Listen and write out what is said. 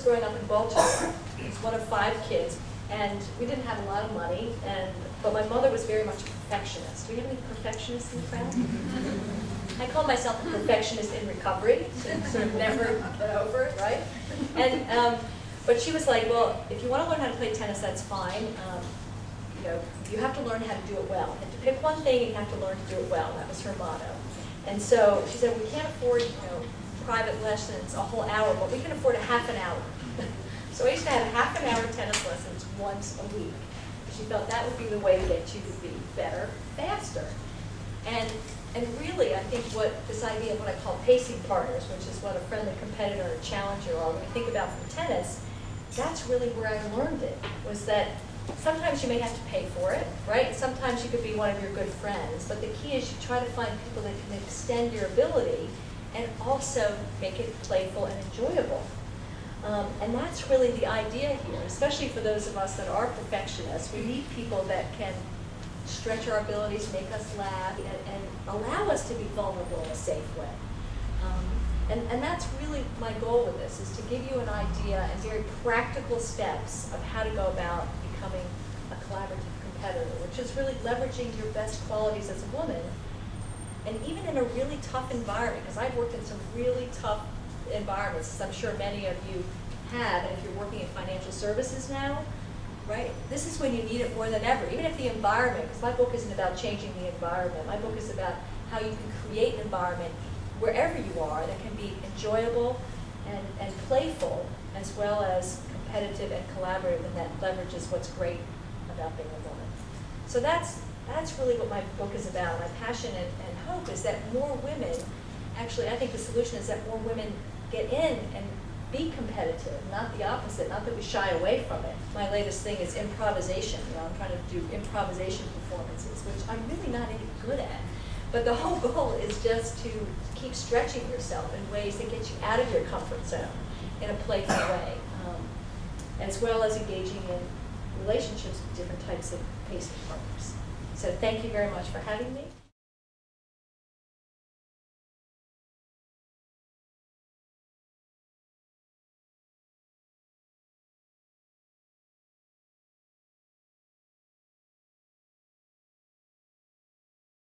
growing up in Baltimore. I was one of 5 kids, and we didn't have a lot of money, but my mother was very much a perfectionist. Do we have any perfectionists in the crowd? I call myself a perfectionist in recovery, so sort of never get over it, right? And but she was like, well, if you want to learn how to play tennis, that's fine. You have to learn how to do it well. And to pick one thing, you have to learn to do it well. That was her motto. And so she said, we can't afford, private lessons a whole hour, but we can afford a half an hour. So I used to have half an hour tennis lessons once a week. She felt that would be the way to get you to be better, faster. And really, I think what this idea of what I call pacing partners, which is what a friendly competitor or challenger are, when you think about from tennis, that's really where I learned it, was that sometimes you may have to pay for it, right? Sometimes you could be one of your good friends, but the key is you try to find people that can extend your ability and also make it playful and enjoyable. And that's really the idea here, especially for those of us that are perfectionists. We need people that can stretch our abilities, make us laugh, and allow us to be vulnerable in a safe way. And that's really my goal with this, is to give you an idea and very practical steps of how to go about becoming a collaborative competitor, which is really leveraging your best qualities as a woman. And even in a really tough environment, because I've worked in some really tough environments, as I'm sure many of you have, and if you're working in financial services now, right, this is when you need it more than ever. Even if the environment, because my book isn't about changing the environment, my book is about how you can create an environment wherever you are that can be enjoyable and playful, as well as competitive and collaborative, and that leverages what's great about being a woman. So that's really what my book is about. My passion and hope is that more women, actually I think the solution is that more women get in and be competitive, not the opposite, not that we shy away from it. My latest thing is improvisation. I'm trying to do improvisation performances, which I'm really not any good at. But the whole goal is just to keep stretching yourself in ways that get you out of your comfort zone in a playful way, as well as engaging in relationships with different types of pacing partners. So thank you very much for having me.